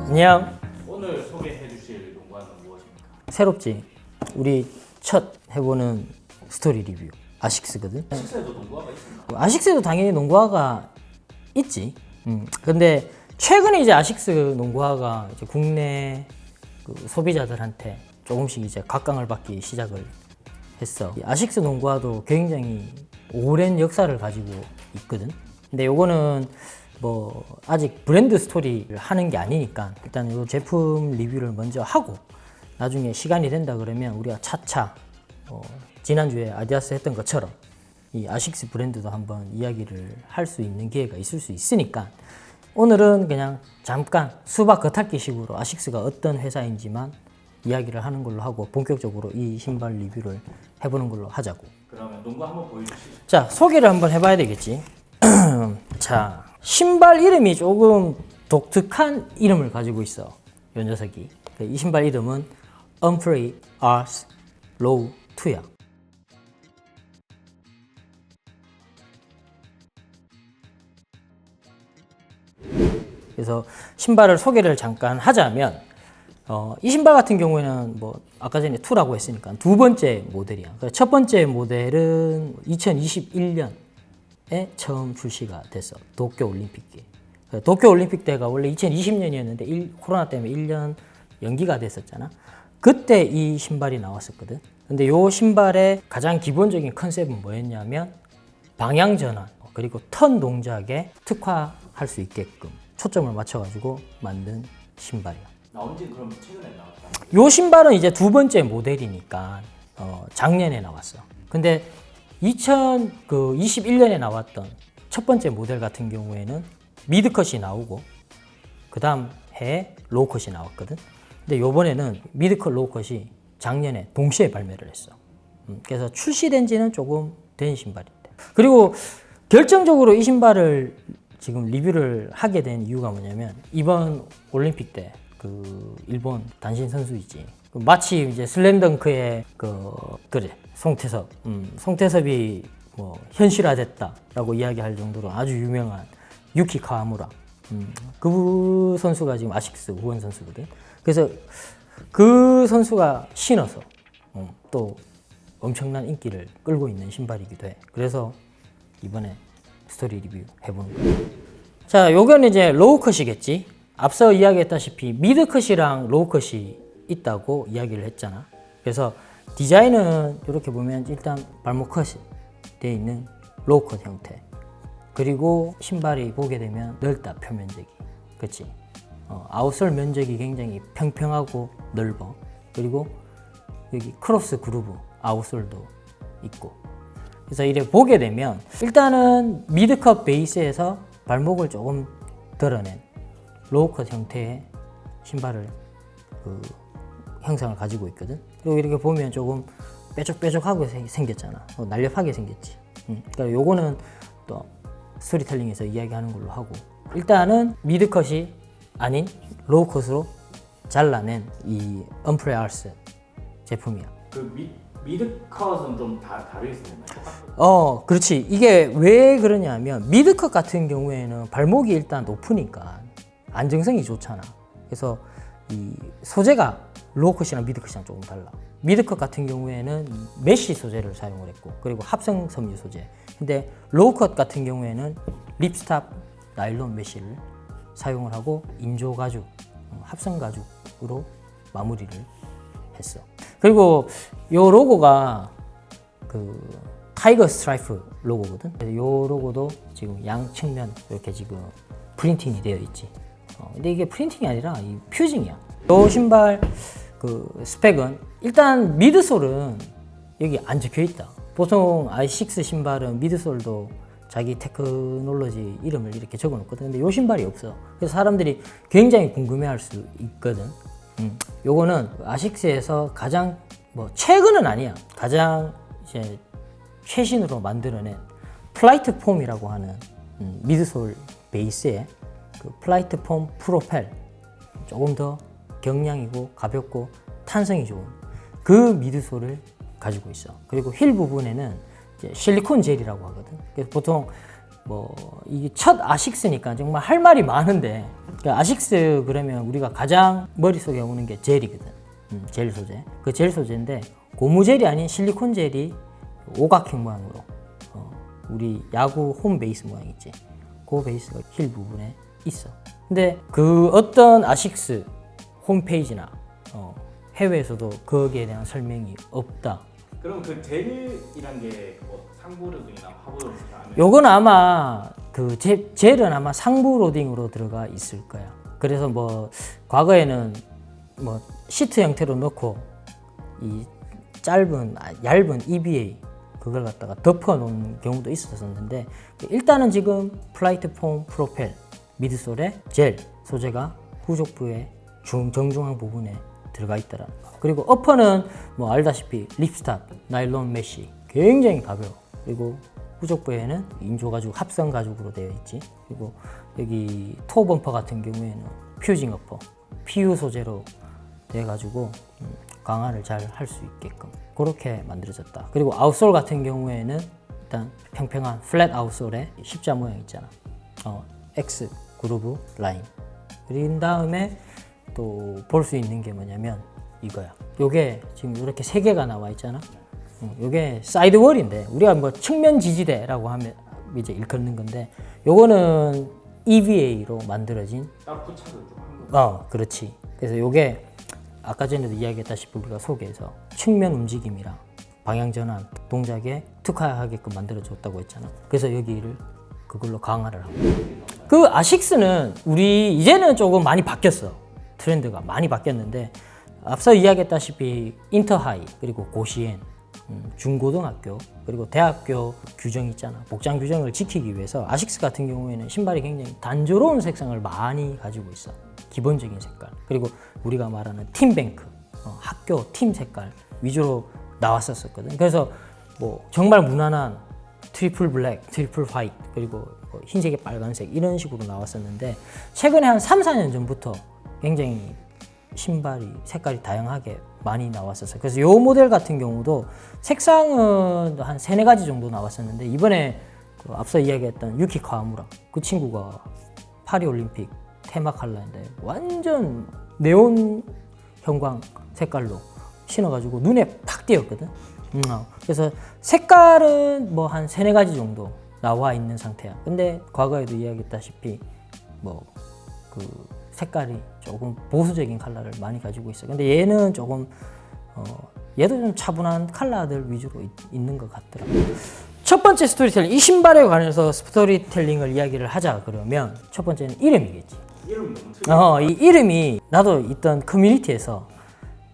안녕. 오늘 소개해 주실 농구는 무엇입니까? 새롭지? 우리 첫 해보는 스토리 리뷰 아식스거든. 아식스에도 농구화가 있습니다. 아식스도 당연히 농구화가 있지. 근데 최근에 이제 아식스 농구화가 이제 국내 그 소비자들한테 조금씩 이제 각광을 받기 시작을 했어. 이 아식스 농구화도 굉장히 오랜 역사를 가지고 있거든. 근데 요거는 뭐 아직 브랜드 스토리를 하는 게 아니니까 일단 이 제품 리뷰를 먼저 하고 나중에 시간이 된다 그러면 우리가 차차 지난주에 아디다스 했던 것처럼 이 아식스 브랜드도 한번 이야기를 할 수 있는 기회가 있을 수 있으니까 오늘은 그냥 잠깐 수박 겉핥기 식으로 아식스가 어떤 회사인지만 이야기를 하는 걸로 하고 본격적으로 이 신발 리뷰를 해보는 걸로 하자고. 그러면 농구 한번 보여주시죠. 자, 소개를 한번 해봐야 되겠지. 자, 신발 이름이 조금 독특한 이름을 가지고 있어. 이 녀석이. 이 신발 이름은 Humphrey Ars Low 2야. 그래서 신발을 소개를 잠깐 하자면 이 신발 같은 경우에는 뭐 아까 전에 2라고 했으니까 두 번째 모델이야. 첫 번째 모델은 2021년에 처음 출시가 됐어. 도쿄올림픽 때. 도쿄올림픽 때가 원래 2020년이었는데 코로나 때문에 1년 연기가 됐었잖아. 그때 이 신발이 나왔었거든. 근데 이 신발의 가장 기본적인 컨셉은 뭐였냐면 방향 전환 그리고 턴 동작에 특화할 수 있게끔 초점을 맞춰가지고 만든 신발이야. 나온 지는 그럼 최근에 나왔다. 요 신발은 이제 두 번째 모델이니까 작년에 나왔어. 근데 2021년에 나왔던 첫 번째 모델 같은 경우에는 미드컷이 나오고 그 다음 해에 로우컷이 나왔거든. 근데 요번에는 미드컷 로우컷이 작년에 동시에 발매를 했어. 그래서 출시된 지는 조금 된 신발인데. 그리고 결정적으로 이 신발을 지금 리뷰를 하게 된 이유가 뭐냐면 이번 올림픽 때 그 일본 단신 선수 있지. 마치 이제 슬램덩크의 그래 송태섭이 뭐 현실화됐다라고 이야기할 정도로 아주 유명한 유키 카와무라. 그 선수가 지금 아식스 후원 선수거든. 그래서 그 선수가 신어서 또 엄청난 인기를 끌고 있는 신발이기도 해. 그래서 이번에 스토리 리뷰 해보는 거야. 자, 요거는 이제 로우컷이겠지. 앞서 이야기했다시피 미드컷이랑 로우컷이 있다고 이야기를 했잖아. 그래서 디자인은 이렇게 보면 일단 발목 컷이 되어 있는 로우컷 형태. 그리고 신발이 보게 되면 넓다, 표면적이. 그치? 아웃솔 면적이 굉장히 평평하고 넓어. 그리고 여기 크로스 그루브 아웃솔도 있고. 그래서 이래 보게 되면 일단은 미드컷 베이스에서 발목을 조금 드러낸 로우컷 형태의 신발을 형상을 가지고 있거든. 그리고 이렇게 보면 조금 뾰족뾰족하게 생겼잖아. 날렵하게 생겼지. 그러니까 요거는 또 스토리텔링에서 이야기하는 걸로 하고 일단은 미드컷이 아닌 로우컷으로 잘라낸 이 Humphrey Ars 제품이야. 그 미드컷은 좀 다르겠습니다. 그렇지. 이게 왜 그러냐면 미드컷 같은 경우에는 발목이 일단 높으니까 안정성이 좋잖아. 그래서 이 소재가 로우컷이랑 미드컷이랑 조금 달라. 미드컷 같은 경우에는 메쉬 소재를 사용을 했고 그리고 합성 섬유 소재. 근데 로우컷 같은 경우에는 립스탑 나일론 메쉬를 사용을 하고 인조 가죽, 합성 가죽으로 마무리를 했어. 그리고 요 로고가 그 타이거 스트라이프 로고거든. 그래서 요 로고도 지금 양측면 이렇게 지금 프린팅이 되어 있지. 근데 이게 프린팅이 아니라 이 퓨징이야. 요 신발 그 스펙은 일단 미드솔은 여기 안 적혀 있다. 보통 i6 신발은 미드솔도 자기 테크놀로지 이름을 이렇게 적어 놓거든. 근데 요 신발이 없어. 그래서 사람들이 굉장히 궁금해할 수 있거든. 요거는 아식스에서 가장 뭐 최근은 아니야. 가장 이제 최신으로 만들어낸 플라이트 폼이라고 하는 미드솔 베이스에 그 플라이트 폼 프로펠 조금 더 경량이고 가볍고 탄성이 좋은 그 미드솔을 가지고 있어. 그리고 힐 부분에는 이제 실리콘 젤이라고 하거든. 그래서 보통 뭐 이게 첫 아식스니까 정말 할 말이 많은데, 그러니까 아식스 그러면 우리가 가장 머릿속에 오는 게 젤이거든. 젤 소재. 그 젤 소재인데 고무 젤이 아닌 실리콘 젤이 오각형 모양으로 우리 야구 홈 베이스 모양 있지. 그 베이스가 힐 부분에 있어. 근데 그 어떤 아식스 홈페이지나 해외에서도 거기에 대한 설명이 없다. 그럼 그 젤이란 게 뭐 상부 로딩이나 하부 로딩 아니면 요건 아마 그 젤은 아마 상부 로딩으로 들어가 있을 거야. 그래서 뭐 과거에는 뭐 시트 형태로 넣고 이 얇은 EVA 그걸 갖다가 덮어 놓은 경우도 있었는데, 일단은 지금 플라이트 폼 프로펠 미드솔의 젤 소재가 후족부의 정중앙 부분에 들어가 있더라는 거. 그리고 어퍼는 뭐 알다시피 립스탑 나일론 메쉬 굉장히 가벼워. 그리고 후족부에는 인조 가죽 합성 가죽으로 되어 있지. 그리고 여기 토 범퍼 같은 경우에는 퓨징 어퍼 PU 소재로 돼 가지고 강화를 잘 할 수 있게끔 그렇게 만들어졌다. 그리고 아웃솔 같은 경우에는 일단 평평한 플랫 아웃솔에 십자 모양 있잖아. X 그루브 라인. 그린 다음에 또 볼 수 있는 게 뭐냐면 이거야. 요게 지금 이렇게 세 개가 나와 있잖아. 요게 사이드월인데 우리가 뭐 측면 지지대라고 하면 이제 일컫는 건데, 요거는 EVA로 만들어진 따로 부착을 좀 한 거. 그렇지. 그래서 요게 아까 전에도 이야기했다시피 우리가 속에서 측면 움직임이랑 방향 전환 동작에 특화하게끔 만들어줬다고 했잖아. 그래서 여기를 그걸로 강화를 하고. 그 아식스는 우리 이제는 조금 많이 바뀌었어. 트렌드가 많이 바뀌었는데, 앞서 이야기했다시피 인터하이 그리고 고시엔 중고등학교 그리고 대학교 규정 있잖아. 복장 규정을 지키기 위해서 아식스 같은 경우에는 신발이 굉장히 단조로운 색상을 많이 가지고 있어. 기본적인 색깔. 그리고 우리가 말하는 팀뱅크 학교 팀 색깔 위주로 나왔었거든. 그래서 뭐 정말 무난한 트리플 블랙, 트리플 화이트 그리고 뭐 흰색에 빨간색 이런 식으로 나왔었는데, 최근에 한 3, 4년 전부터 굉장히 신발이 색깔이 다양하게 많이 나왔었어요. 그래서 이 모델 같은 경우도 색상은 한 3, 4가지 정도 나왔었는데, 이번에 그 앞서 이야기했던 유키 카와무라 그 친구가 파리올림픽 테마 컬러인데 완전 네온 형광 색깔로 신어가지고 눈에 팍 띄었거든. 그래서 색깔은 뭐 한 3, 4가지 정도 나와 있는 상태야. 근데 과거에도 이야기했다시피 뭐 그 색깔이 조금 보수적인 컬러를 많이 가지고 있어. 근데 얘는 조금 얘도 좀 차분한 컬러들 위주로 있는 것 같더라고. 첫 번째 스토리텔링, 이 신발에 관해서 스토리텔링을 이야기를 하자 그러면 첫 번째는 이름이겠지. 이름이 너무 특이해. 이 이름이 나도 있던 커뮤니티에서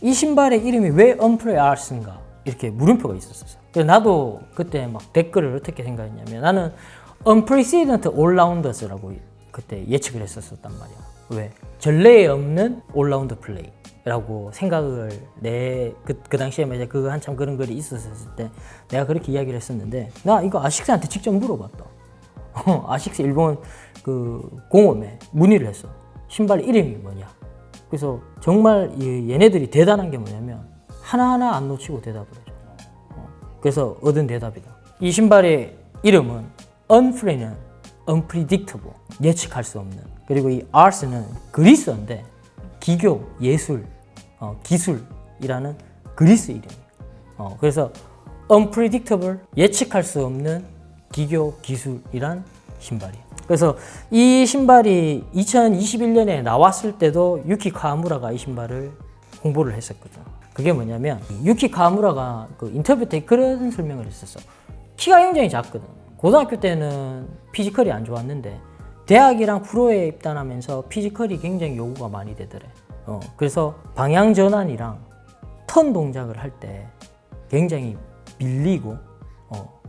이 신발의 이름이 왜 언프레아스인가 이렇게 물음표가 있었어. 그래서 나도 그때 막 댓글을 어떻게 생각했냐면, 나는 unprecedented all-rounders라고 그때 예측을 했었단 말이야. 왜? 전례에 없는 올라운드 플레이라고 생각을 그 당시에 이제 그 한참 그런 글이 있었을 때 내가 그렇게 이야기를 했었는데, 나 이거 아식스한테 직접 물어봤다. 아식스 일본 그 공홈에 문의를 했어. 신발 이름이 뭐냐. 그래서 정말 얘네들이 대단한 게 뭐냐면 하나하나 안 놓치고 대답을 해줘. 그래서 얻은 대답이다. 이 신발의 이름은 unfree는 unpredictable, 예측할 수 없는. 그리고 이 art는 그리스어인데 기교, 예술, 기술이라는 그리스 이름이에요. 그래서 unpredictable, 예측할 수 없는 기교, 기술이란 신발이에요. 그래서 이 신발이 2021년에 나왔을 때도 유키 카와무라가 이 신발을 홍보를 했었거든. 그게 뭐냐면 유키 카와무라가 그 인터뷰 때 그런 설명을 했었어. 키가 굉장히 작거든. 고등학교 때는 피지컬이 안 좋았는데 대학이랑 프로에 입단하면서 피지컬이 굉장히 요구가 많이 되더래. 그래서 방향 전환이랑 턴 동작을 할 때 굉장히 밀리고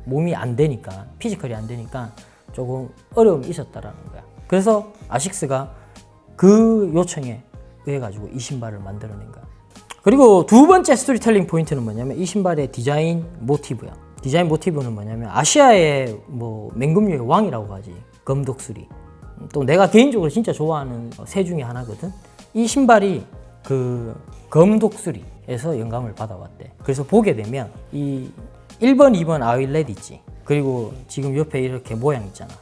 몸이 안 되니까, 피지컬이 안 되니까 조금 어려움이 있었다라는 거야. 그래서 아식스가 그 요청에 의해 가지고 이 신발을 만들어낸 거야. 그리고 두 번째 스토리텔링 포인트는 뭐냐면 이 신발의 디자인 모티브야. 디자인 모티브는 뭐냐면 아시아의 뭐 맹금류의 왕이라고 하지, 검독수리. 또 내가 개인적으로 진짜 좋아하는 새 중에 하나거든. 이 신발이 그 검독수리에서 영감을 받아왔대. 그래서 보게 되면 이 1번, 2번 아일렛 있지. 그리고 지금 옆에 이렇게 모양 있잖아.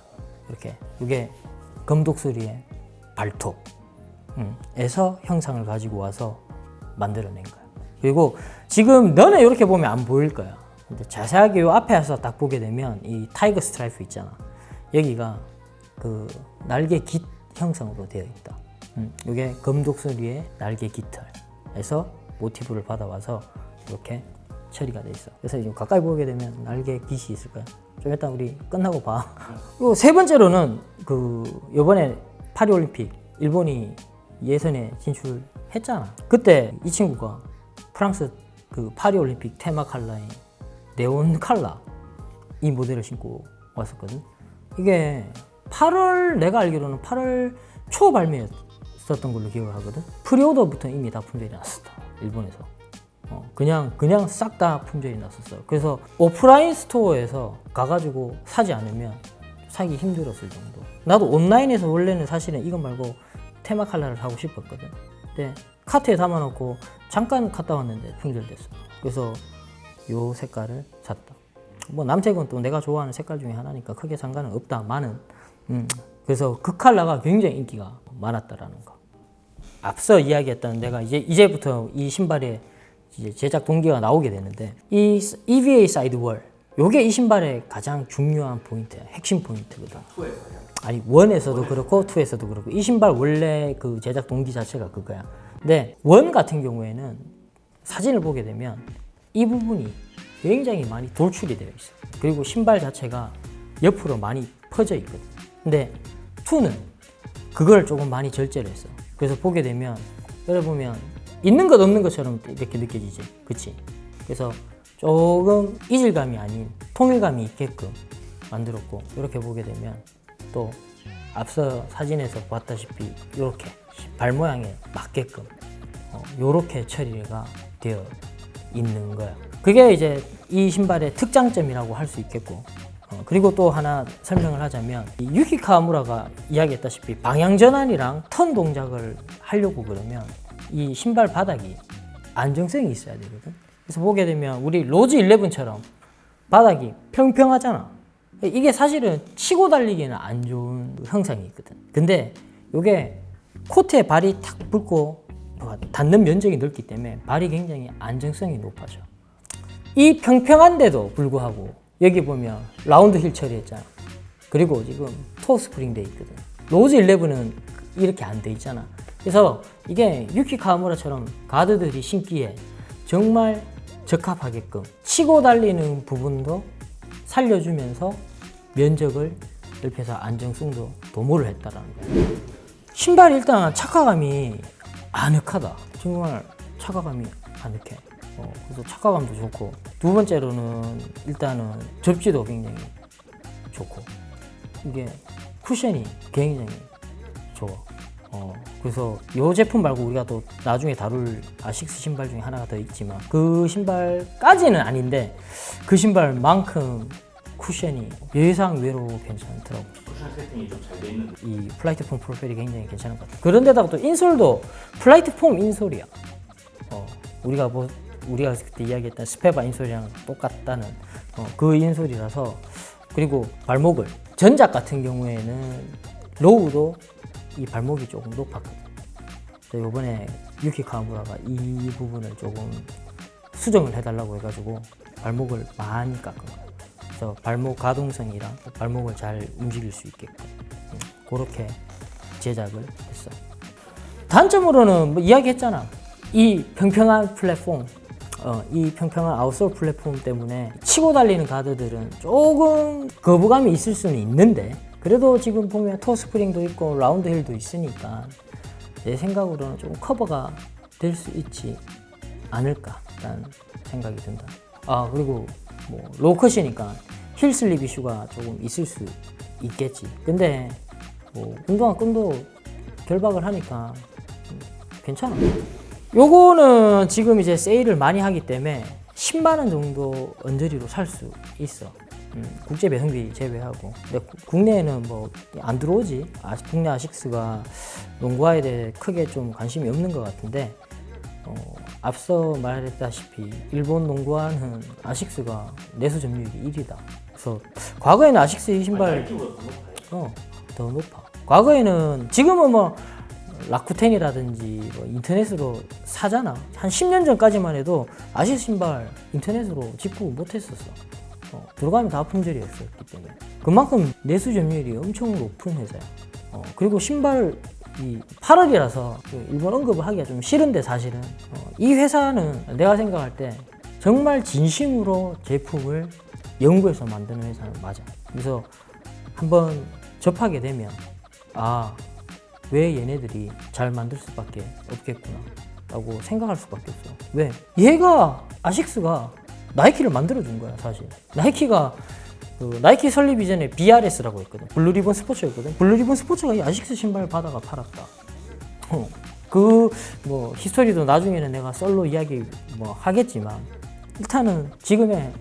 이렇게 이게 금독수리의 발톱에서 형상을 가지고 와서 만들어낸 거야. 그리고 지금 너네 이렇게 보면 안 보일 거야. 근데 자세하게 요 앞에 와서 딱 보게 되면 이 타이거 스트라이프 있잖아. 여기가 그 날개 깃 형상으로 되어 있다. 이게 금독수리의 날개 깃털에서 모티브를 받아와서 이렇게 처리가 돼 있어. 그래서 지금 가까이 보게 되면 날개 깃이 있을 거야. 좀 이따 우리 끝나고 봐. 그리고 세 번째로는 그 이번에 파리올림픽 일본이 예선에 진출했잖아. 그때 이 친구가 프랑스 그 파리올림픽 테마 컬러인 네온 컬러 이 모델을 신고 왔었거든. 이게 8월 내가 알기로는 8월 초 발매였었던 걸로 기억을 하거든. 프리오더부터 이미 다 품절이 났었다. 일본에서. 그냥 싹 다 품절이 났었어. 그래서 오프라인 스토어에서 가가지고 사지 않으면 사기 힘들었을 정도. 나도 온라인에서 원래는 사실은 이거 말고 테마 컬러를 사고 싶었거든. 근데 카트에 담아놓고 잠깐 갔다 왔는데 품절됐어. 그래서 요 색깔을 샀다. 뭐 남색은 또 내가 좋아하는 색깔 중에 하나니까 크게 상관은 없다마는 그래서 그 컬러가 굉장히 인기가 많았다라는 거. 앞서 이야기했던 내가 이제부터 이 신발의 이제 제작 동기가 나오게 되는데 이 EVA 사이드월 요게 이 신발의 가장 중요한 포인트야. 핵심 포인트거든. 아니 1에서도 그렇고 2에서도 그렇고 이 신발 원래 그 제작 동기 자체가 그거야. 근데 1 같은 경우에는 사진을 보게 되면 이 부분이 굉장히 많이 돌출이 되어 있어. 그리고 신발 자체가 옆으로 많이 퍼져 있거든. 근데 2는 그걸 조금 많이 절제를 했어. 그래서 보게 되면 여러분 있는 것 없는 것처럼 이렇게 느껴지지. 그치? 그래서 조금 이질감이 아닌 통일감이 있게끔 만들었고, 이렇게 보게 되면 또 앞서 사진에서 봤다시피 이렇게 발 모양에 맞게끔 이렇게 처리가 되어 있는 거야. 그게 이제 이 신발의 특장점이라고 할 수 있겠고, 그리고 또 하나 설명을 하자면 이 유키 카와무라가 이야기했다시피 방향 전환이랑 턴 동작을 하려고 그러면 이 신발 바닥이 안정성이 있어야 되거든. 그래서 보게 되면 우리 로즈 11처럼 바닥이 평평하잖아. 이게 사실은 치고 달리기에는 안 좋은 형상이 있거든. 근데 이게 코트에 발이 탁 붙고 닿는 면적이 넓기 때문에 발이 굉장히 안정성이 높아져. 이 평평한데도 불구하고 여기 보면 라운드 힐 처리했잖아. 그리고 지금 토어 스프링 돼 있거든. 로즈 11은 이렇게 안 돼 있잖아. 그래서 이게 유키 카와무라처럼 가드들이 신기에 정말 적합하게끔 치고 달리는 부분도 살려주면서 면적을 넓혀서 안정성도 도모를 했다라는 거예요. 신발이 일단 착화감이 아늑하다. 정말 착화감이 아늑해. 그래서 착화감도 좋고, 두 번째로는 일단은 접지도 굉장히 좋고, 이게 쿠션이 굉장히 좋아. 그래서 이 제품 말고 우리가 또 나중에 다룰 아식스 신발 중에 하나가 더 있지만 그 신발까지는 아닌데 그 신발만큼 쿠션이 예상외로 괜찮더라고. 쿠션 세팅이 좀 잘 돼 있는. 이 플라이트 폼 프로펠이 굉장히 괜찮은 것 같아. 그런데다가 또 인솔도 플라이트 폼 인솔이야. 우리가 그때 이야기했던 스페바 인솔이랑 똑같다는 그 인솔이라서. 그리고 발목을 전작 같은 경우에는 로우도 이 발목이 조금 높았거든. 그래서 이번에 유키 카와무라가 이 부분을 조금 수정을 해달라고 해가지고 발목을 많이 깎은 거야. 그래서 발목 가동성이랑 발목을 잘 움직일 수 있게끔 그렇게 제작을 했어. 단점으로는 뭐 이야기했잖아. 이 평평한 플랫폼, 이 평평한 아웃솔 플랫폼 때문에 치고 달리는 가드들은 조금 거부감이 있을 수는 있는데, 그래도 지금 보면 토어 스프링도 있고 라운드 힐도 있으니까 내 생각으로는 조금 커버가 될 수 있지 않을까라는 생각이 든다. 그리고 뭐 로우컷이니까 힐 슬립 이슈가 조금 있을 수 있겠지. 근데 뭐 운동화 끈도 결박을 하니까 괜찮아. 요거는 지금 이제 세일을 많이 하기 때문에 10만 원 정도 언저리로 살 수 있어. 국제 배송비 제외하고. 근데 국내에는 뭐 안 들어오지. 국내 아식스가 농구화에 대해 크게 좀 관심이 없는 것 같은데, 앞서 말했다시피 일본 농구화는 아식스가 내수 점유율이 1위다. 그래서 과거에는 아식스 이 신발 나이키보다 더 높아요. 더 높아. 과거에는 지금은 뭐 라쿠텐이라든지 뭐 인터넷으로 사잖아. 한 10년 전까지만 해도 아시스 신발 인터넷으로 직구 못했었어. 들어가면 다 품절이었었기 때문에 그만큼 내수 점유율이 엄청 높은 회사야. 그리고 신발 이 8월이라서 일본 언급을 하기가 좀 싫은데 사실은 이 회사는 내가 생각할 때 정말 진심으로 제품을 연구해서 만드는 회사는 맞아. 그래서 한번 접하게 되면 왜 얘네들이 잘 만들 수밖에 없겠구나 라고 생각할 수밖에 없어. 왜? 얘가 아식스가 나이키를 만들어준 거야 사실. 나이키가 나이키 설립 이전에 BRS라고 했거든. 블루리본 스포츠였거든. 블루리본 스포츠가 이 아식스 신발 받아가 팔았다. 뭐 히스토리도 나중에는 내가 썰로 이야기 뭐 하겠지만 일단은 지금의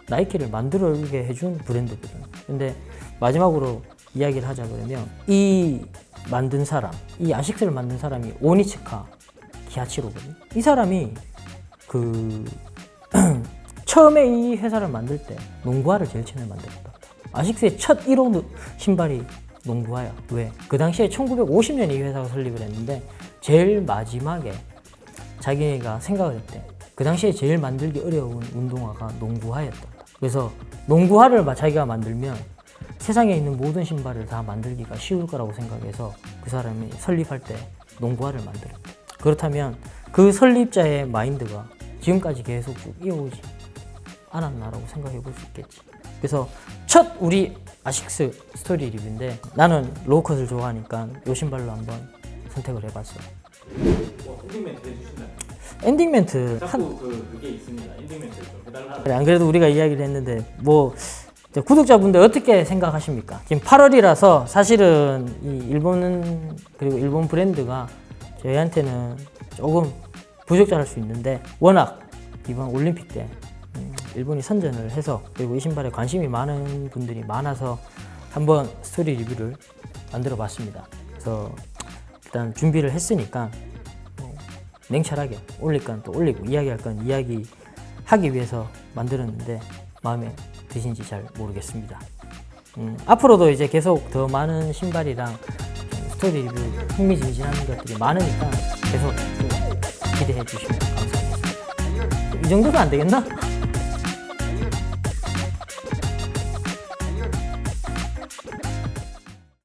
나이키를 만들게 해준 브랜드거든. 근데 마지막으로 이야기를 하자 그러면 이 만든 사람, 이 아식스를 만든 사람이 오니츠카 기아치로거든. 이 사람이 처음에 이 회사를 만들 때 농구화를 제일 처음에 만들었다. 아식스의 첫 1호 신발이 농구화야. 왜? 그 당시에 1950년에 이 회사가 설립을 했는데 제일 마지막에 자기가 생각을 했대. 그 당시에 제일 만들기 어려운 운동화가 농구화였다. 그래서 농구화를 자기가 만들면 세상에 있는 모든 신발을 다 만들기가 쉬울 거라고 생각해서 그 사람이 설립할 때 농구화를 만들었대. 그렇다면 그 설립자의 마인드가 지금까지 계속 쭉 이어오지 않았나라고 생각해 볼 수 있겠지. 그래서 첫 우리 아식스 스토리 리뷰인데 나는 로우컷을 좋아하니까 이 신발로 한번 선택을 해봤어. 엔딩 멘트 해주신다면? 엔딩 멘트 자꾸 그게 있습니다. 엔딩 멘트 좀 해달라. 그래, 안 그래도 우리가 이야기를 했는데 뭐 구독자분들 어떻게 생각하십니까? 지금 8월이라서 사실은 이 그리고 일본 브랜드가 저희한테는 조금 부적절할 수 있는데 워낙 이번 올림픽 때 일본이 선전을 해서 그리고 이 신발에 관심이 많은 분들이 많아서 한번 스토리 리뷰를 만들어 봤습니다. 그래서 일단 준비를 했으니까 냉철하게 올릴 건 또 올리고 이야기할 건 이야기하기 위해서 만들었는데 마음에 드신지 잘 모르겠습니다. 앞으로도 이제 계속 더 많은 신발이랑 스토리 리뷰 흥미진진한 것들이 많으니까 계속 기대해 주시면 감사하겠습니다. 이 정도면 안 되겠나?